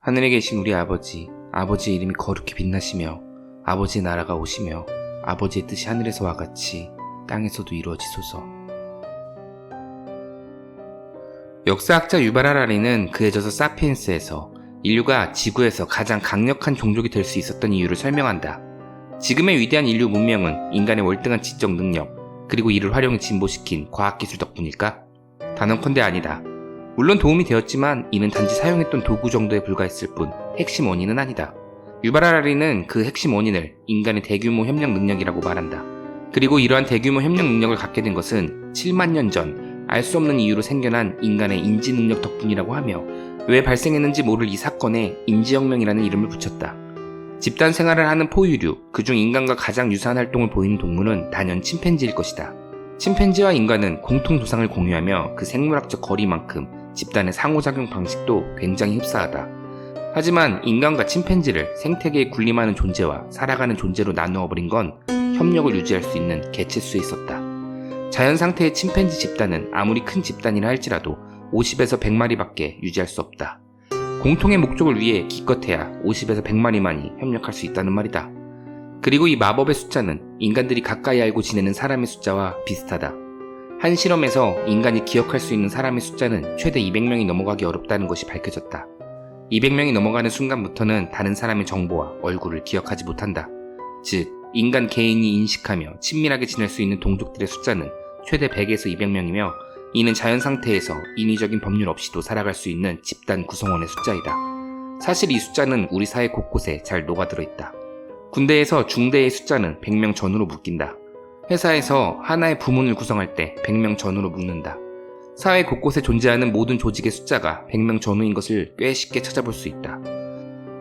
하늘에 계신 우리 아버지, 아버지의 이름이 거룩히 빛나시며 아버지의 나라가 오시며 아버지의 뜻이 하늘에서와 같이 땅에서도 이루어지소서. 역사학자 유발 하라리는 그의 저서 사피엔스에서 인류가 지구에서 가장 강력한 종족이 될 수 있었던 이유를 설명한다. 지금의 위대한 인류 문명은 인간의 월등한 지적 능력, 그리고 이를 활용해 진보시킨 과학기술 덕분일까? 단언컨대 아니다. 물론 도움이 되었지만 이는 단지 사용했던 도구 정도에 불과했을 뿐 핵심 원인은 아니다. 유발 하라리는 그 핵심 원인을 인간의 대규모 협력 능력이라고 말한다. 그리고 이러한 대규모 협력 능력을 갖게 된 것은 7만 년 전 알 수 없는 이유로 생겨난 인간의 인지 능력 덕분이라고 하며 왜 발생했는지 모를 이 사건에 인지혁명이라는 이름을 붙였다. 집단 생활을 하는 포유류, 그중 인간과 가장 유사한 활동을 보이는 동물은 단연 침팬지일 것이다. 침팬지와 인간은 공통 조상을 공유하며 그 생물학적 거리만큼 집단의 상호작용 방식도 굉장히 흡사하다. 하지만 인간과 침팬지를 생태계에 군림하는 존재와 살아가는 존재로 나누어버린 건 협력을 유지할 수 있는 개체수에 있었다. 자연 상태의 침팬지 집단은 아무리 큰 집단이라 할지라도 50에서 100마리밖에 유지할 수 없다. 공통의 목적을 위해 기껏해야 50에서 100마리만이 협력할 수 있다는 말이다. 그리고 이 마법의 숫자는 인간들이 가까이 알고 지내는 사람의 숫자와 비슷하다. 한 실험에서 인간이 기억할 수 있는 사람의 숫자는 최대 200명이 넘어가기 어렵다는 것이 밝혀졌다. 200명이 넘어가는 순간부터는 다른 사람의 정보와 얼굴을 기억하지 못한다. 즉, 인간 개인이 인식하며 친밀하게 지낼 수 있는 동족들의 숫자는 최대 100에서 200명이며 이는 자연 상태에서 인위적인 법률 없이도 살아갈 수 있는 집단 구성원의 숫자이다. 사실 이 숫자는 우리 사회 곳곳에 잘 녹아들어 있다. 군대에서 중대의 숫자는 100명 전후로 묶인다. 회사에서 하나의 부문을 구성할 때 100명 전후로 묶는다. 사회 곳곳에 존재하는 모든 조직의 숫자가 100명 전후인 것을 꽤 쉽게 찾아볼 수 있다.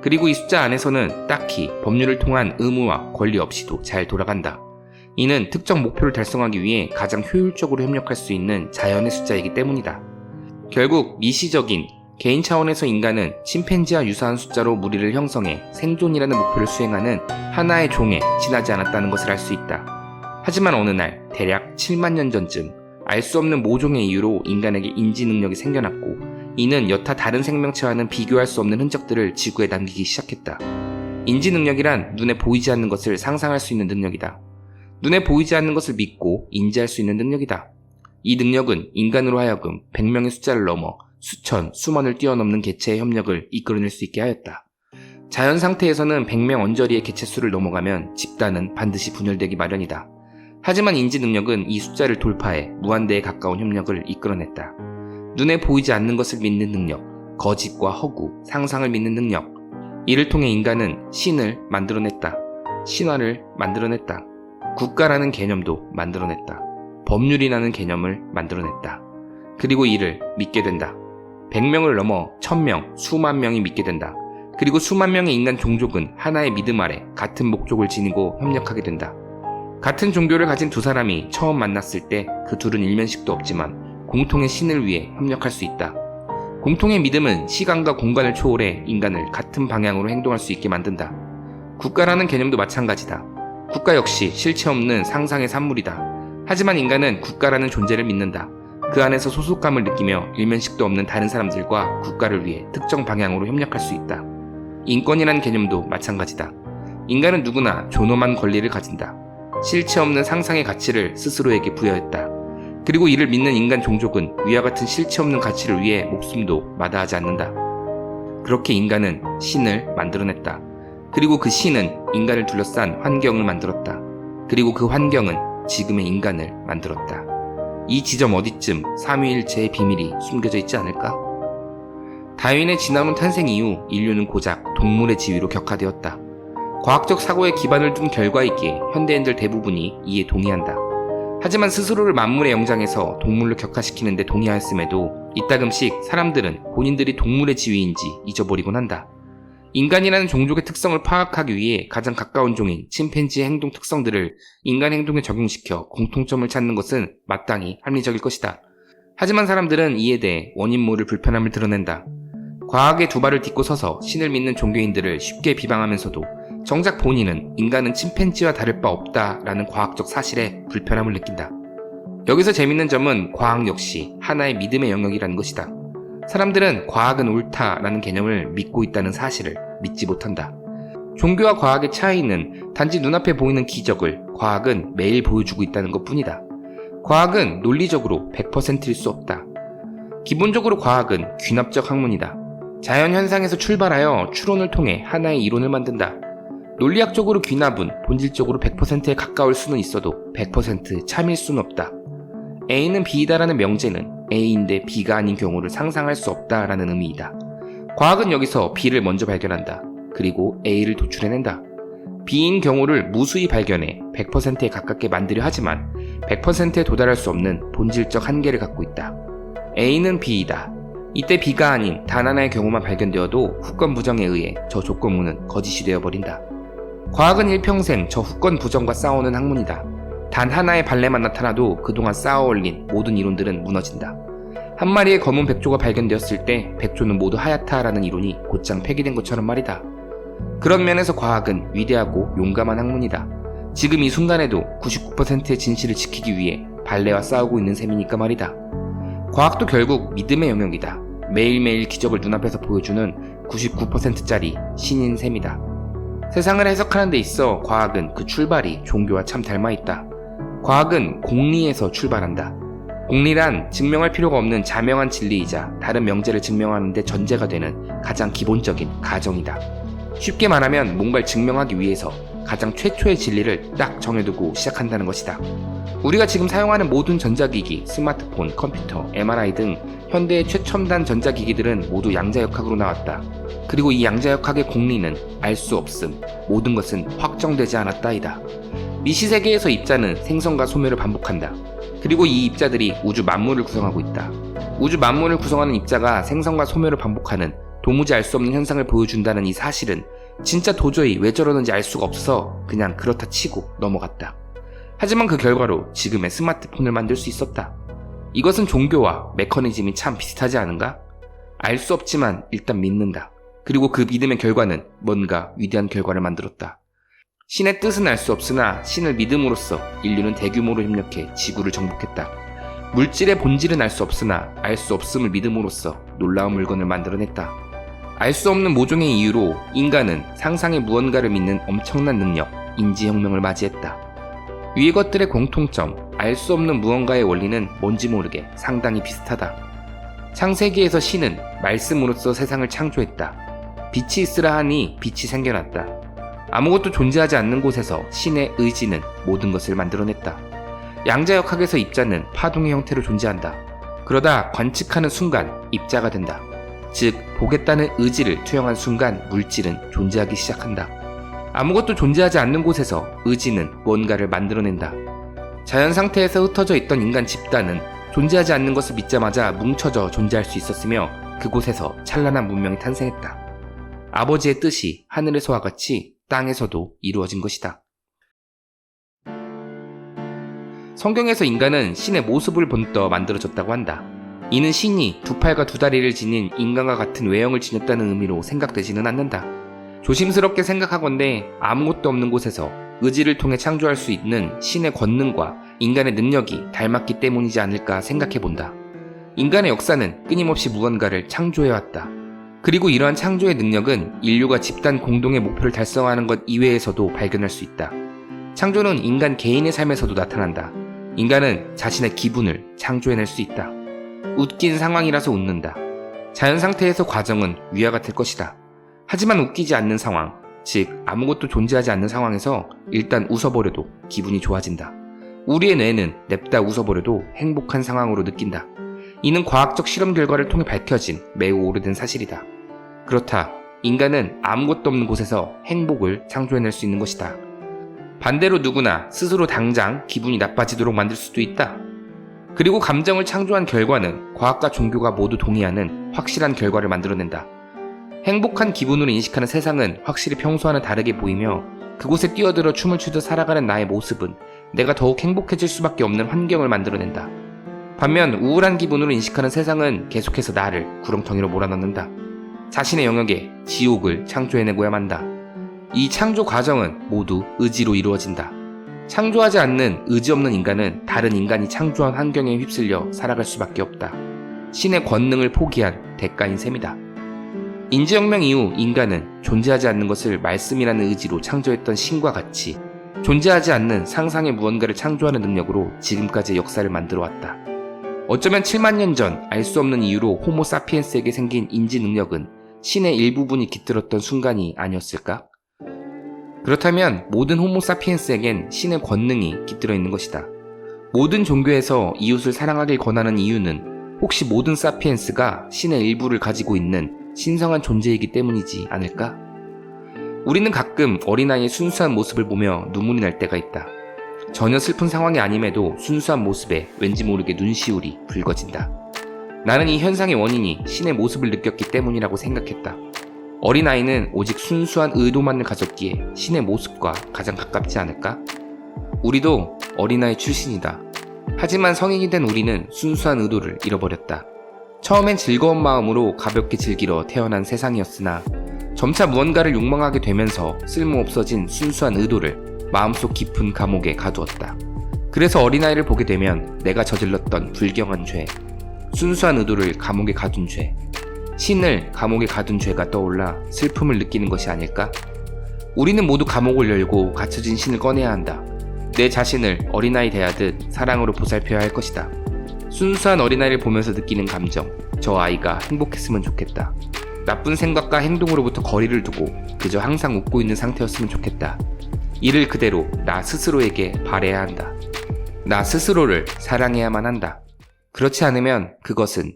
그리고 이 숫자 안에서는 딱히 법률을 통한 의무와 권리 없이도 잘 돌아간다. 이는 특정 목표를 달성하기 위해 가장 효율적으로 협력할 수 있는 자연의 숫자이기 때문이다. 결국 미시적인 개인 차원에서 인간은 침팬지와 유사한 숫자로 무리를 형성해 생존이라는 목표를 수행하는 하나의 종에 지나지 않았다는 것을 알 수 있다. 하지만 어느 날 대략 7만 년 전쯤 알 수 없는 모종의 이유로 인간에게 인지 능력이 생겨났고 이는 여타 다른 생명체와는 비교할 수 없는 흔적들을 지구에 남기기 시작했다. 인지 능력이란 눈에 보이지 않는 것을 상상할 수 있는 능력이다. 눈에 보이지 않는 것을 믿고 인지할 수 있는 능력이다. 이 능력은 인간으로 하여금 100명의 숫자를 넘어 수천, 수만을 뛰어넘는 개체의 협력을 이끌어낼 수 있게 하였다. 자연 상태에서는 100명 언저리의 개체수를 넘어가면 집단은 반드시 분열되기 마련이다. 하지만 인지 능력은 이 숫자를 돌파해 무한대에 가까운 협력을 이끌어냈다. 눈에 보이지 않는 것을 믿는 능력, 거짓과 허구, 상상을 믿는 능력. 이를 통해 인간은 신을 만들어냈다. 신화를 만들어냈다. 국가라는 개념도 만들어냈다. 법률이라는 개념을 만들어냈다. 그리고 이를 믿게 된다. 100명을 넘어 1000명, 수만 명이 믿게 된다. 그리고 수만 명의 인간 종족은 하나의 믿음 아래 같은 목적을 지니고 협력하게 된다. 같은 종교를 가진 두 사람이 처음 만났을 때 그 둘은 일면식도 없지만 공통의 신을 위해 협력할 수 있다. 공통의 믿음은 시간과 공간을 초월해 인간을 같은 방향으로 행동할 수 있게 만든다. 국가라는 개념도 마찬가지다. 국가 역시 실체 없는 상상의 산물이다. 하지만 인간은 국가라는 존재를 믿는다. 그 안에서 소속감을 느끼며 일면식도 없는 다른 사람들과 국가를 위해 특정 방향으로 협력할 수 있다. 인권이라는 개념도 마찬가지다. 인간은 누구나 존엄한 권리를 가진다. 실체 없는 상상의 가치를 스스로에게 부여했다. 그리고 이를 믿는 인간 종족은 위와 같은 실체 없는 가치를 위해 목숨도 마다하지 않는다. 그렇게 인간은 신을 만들어냈다. 그리고 그 신은 인간을 둘러싼 환경을 만들었다. 그리고 그 환경은 지금의 인간을 만들었다. 이 지점 어디쯤 삼위일체의 비밀이 숨겨져 있지 않을까? 다윈의 진화론 탄생 이후 인류는 고작 동물의 지위로 격화되었다. 과학적 사고에 기반을 둔 결과이기에 현대인들 대부분이 이에 동의한다. 하지만 스스로를 만물의 영장에서 동물로 격화시키는 데 동의하였음에도 이따금씩 사람들은 본인들이 동물의 지위인지 잊어버리곤 한다. 인간이라는 종족의 특성을 파악하기 위해 가장 가까운 종인 침팬지의 행동 특성들을 인간 행동에 적용시켜 공통점을 찾는 것은 마땅히 합리적일 것이다. 하지만 사람들은 이에 대해 원인 모를 불편함을 드러낸다. 과학의 두 발을 딛고 서서 신을 믿는 종교인들을 쉽게 비방하면서도 정작 본인은 인간은 침팬지와 다를 바 없다라는 과학적 사실에 불편함을 느낀다. 여기서 재밌는 점은 과학 역시 하나의 믿음의 영역이라는 것이다. 사람들은 과학은 옳다라는 개념을 믿고 있다는 사실을 믿지 못한다. 종교와 과학의 차이는 단지 눈앞에 보이는 기적을 과학은 매일 보여주고 있다는 것 뿐이다. 과학은 논리적으로 100%일 수 없다. 기본적으로 과학은 귀납적 학문이다. 자연현상에서 출발하여 추론을 통해 하나의 이론을 만든다. 논리학적으로 귀납은 본질적으로 100%에 가까울 수는 있어도 100% 참일 수는 없다. A는 B이다라는 명제는 A인데 B가 아닌 경우를 상상할 수 없다라는 의미이다. 과학은 여기서 B를 먼저 발견한다. 그리고 A를 도출해낸다. B인 경우를 무수히 발견해 100%에 가깝게 만들려 하지만 100%에 도달할 수 없는 본질적 한계를 갖고 있다. A는 B이다. 이때 B가 아닌 단 하나의 경우만 발견되어도 후권 부정에 의해 저 조건문은 거짓이 되어버린다. 과학은 일평생 저 후권 부정과 싸우는 학문이다. 단 하나의 발레만 나타나도 그동안 쌓아올린 모든 이론들은 무너진다. 한 마리의 검은 백조가 발견되었을 때 백조는 모두 하얗다라는 이론이 곧장 폐기된 것처럼 말이다. 그런 면에서 과학은 위대하고 용감한 학문이다. 지금 이 순간에도 99%의 진실을 지키기 위해 발레와 싸우고 있는 셈이니까 말이다. 과학도 결국 믿음의 영역이다. 매일매일 기적을 눈앞에서 보여주는 99%짜리 신인 셈이다. 세상을 해석하는 데 있어 과학은 그 출발이 종교와 참 닮아있다. 과학은 공리에서 출발한다. 공리란 증명할 필요가 없는 자명한 진리이자 다른 명제를 증명하는 데 전제가 되는 가장 기본적인 가정이다. 쉽게 말하면 뭔가를 증명하기 위해서 가장 최초의 진리를 딱 정해두고 시작한다는 것이다. 우리가 지금 사용하는 모든 전자기기, 스마트폰, 컴퓨터, MRI 등 현대의 최첨단 전자기기들은 모두 양자역학으로 나왔다. 그리고 이 양자역학의 공리는 알 수 없음, 모든 것은 확정되지 않았다이다. 미시세계에서 입자는 생성과 소멸을 반복한다. 그리고 이 입자들이 우주 만물을 구성하고 있다. 우주 만물을 구성하는 입자가 생성과 소멸을 반복하는 도무지 알 수 없는 현상을 보여준다는 이 사실은 진짜 도저히 왜 저러는지 알 수가 없어서 그냥 그렇다 치고 넘어갔다. 하지만 그 결과로 지금의 스마트폰을 만들 수 있었다. 이것은 종교와 메커니즘이 참 비슷하지 않은가? 알 수 없지만 일단 믿는다. 그리고 그 믿음의 결과는 뭔가 위대한 결과를 만들었다. 신의 뜻은 알 수 없으나 신을 믿음으로써 인류는 대규모로 협력해 지구를 정복했다. 물질의 본질은 알 수 없으나 알 수 없음을 믿음으로써 놀라운 물건을 만들어냈다. 알 수 없는 모종의 이유로 인간은 상상의 무언가를 믿는 엄청난 능력, 인지혁명을 맞이했다. 위의 것들의 공통점, 알 수 없는 무언가의 원리는 뭔지 모르게 상당히 비슷하다. 창세기에서 신은 말씀으로써 세상을 창조했다. 빛이 있으라 하니 빛이 생겨났다. 아무것도 존재하지 않는 곳에서 신의 의지는 모든 것을 만들어냈다. 양자역학에서 입자는 파동의 형태로 존재한다. 그러다 관측하는 순간 입자가 된다. 즉 보겠다는 의지를 투영한 순간 물질은 존재하기 시작한다. 아무것도 존재하지 않는 곳에서 의지는 뭔가를 만들어낸다. 자연 상태에서 흩어져 있던 인간 집단은 존재하지 않는 것을 믿자마자 뭉쳐져 존재할 수 있었으며 그곳에서 찬란한 문명이 탄생했다. 아버지의 뜻이 하늘에서와 같이 땅에서도 이루어진 것이다. 성경에서 인간은 신의 모습을 본떠 만들어졌다고 한다. 이는 신이 두 팔과 두 다리를 지닌 인간과 같은 외형을 지녔다는 의미로 생각되지는 않는다. 조심스럽게 생각하건대 아무것도 없는 곳에서 의지를 통해 창조할 수 있는 신의 권능과 인간의 능력이 닮았기 때문이지 않을까 생각해본다. 인간의 역사는 끊임없이 무언가를 창조해왔다. 그리고 이러한 창조의 능력은 인류가 집단 공동의 목표를 달성하는 것 이외에서도 발견할 수 있다. 창조는 인간 개인의 삶에서도 나타난다. 인간은 자신의 기분을 창조해낼 수 있다. 웃긴 상황이라서 웃는다. 자연 상태에서 과정은 위와 같을 것이다. 하지만 웃기지 않는 상황, 즉 아무것도 존재하지 않는 상황에서 일단 웃어버려도 기분이 좋아진다. 우리의 뇌는 냅다 웃어버려도 행복한 상황으로 느낀다. 이는 과학적 실험 결과를 통해 밝혀진 매우 오래된 사실이다. 그렇다. 인간은 아무것도 없는 곳에서 행복을 창조해낼 수 있는 것이다. 반대로 누구나 스스로 당장 기분이 나빠지도록 만들 수도 있다. 그리고 감정을 창조한 결과는 과학과 종교가 모두 동의하는 확실한 결과를 만들어낸다. 행복한 기분으로 인식하는 세상은 확실히 평소와는 다르게 보이며 그곳에 뛰어들어 춤을 추듯 살아가는 나의 모습은 내가 더욱 행복해질 수밖에 없는 환경을 만들어낸다. 반면 우울한 기분으로 인식하는 세상은 계속해서 나를 구렁텅이로 몰아넣는다. 자신의 영역에 지옥을 창조해내고야 만다. 이 창조 과정은 모두 의지로 이루어진다. 창조하지 않는 의지 없는 인간은 다른 인간이 창조한 환경에 휩쓸려 살아갈 수밖에 없다. 신의 권능을 포기한 대가인 셈이다. 인지혁명 이후 인간은 존재하지 않는 것을 말씀이라는 의지로 창조했던 신과 같이 존재하지 않는 상상의 무언가를 창조하는 능력으로 지금까지의 역사를 만들어왔다. 어쩌면 7만 년 전 알 수 없는 이유로 호모 사피엔스에게 생긴 인지 능력은 신의 일부분이 깃들었던 순간이 아니었을까? 그렇다면 모든 호모 사피엔스에겐 신의 권능이 깃들어 있는 것이다. 모든 종교에서 이웃을 사랑하길 권하는 이유는 혹시 모든 사피엔스가 신의 일부를 가지고 있는 신성한 존재이기 때문이지 않을까? 우리는 가끔 어린아이의 순수한 모습을 보며 눈물이 날 때가 있다. 전혀 슬픈 상황이 아님에도 순수한 모습에 왠지 모르게 눈시울이 붉어진다. 나는 이 현상의 원인이 신의 모습을 느꼈기 때문이라고 생각했다. 어린아이는 오직 순수한 의도만을 가졌기에 신의 모습과 가장 가깝지 않을까? 우리도 어린아이 출신이다. 하지만 성인이 된 우리는 순수한 의도를 잃어버렸다. 처음엔 즐거운 마음으로 가볍게 즐기러 태어난 세상이었으나 점차 무언가를 욕망하게 되면서 쓸모없어진 순수한 의도를 마음속 깊은 감옥에 가두었다. 그래서 어린아이를 보게 되면 내가 저질렀던 불경한 죄, 순수한 의도를 감옥에 가둔 죄, 신을 감옥에 가둔 죄가 떠올라 슬픔을 느끼는 것이 아닐까? 우리는 모두 감옥을 열고 갇혀진 신을 꺼내야 한다. 내 자신을 어린아이 대하듯 사랑으로 보살펴야 할 것이다. 순수한 어린아이를 보면서 느끼는 감정, 저 아이가 행복했으면 좋겠다. 나쁜 생각과 행동으로부터 거리를 두고 그저 항상 웃고 있는 상태였으면 좋겠다. 이를 그대로 나 스스로에게 바래야 한다. 나 스스로를 사랑해야만 한다. 그렇지 않으면 그것은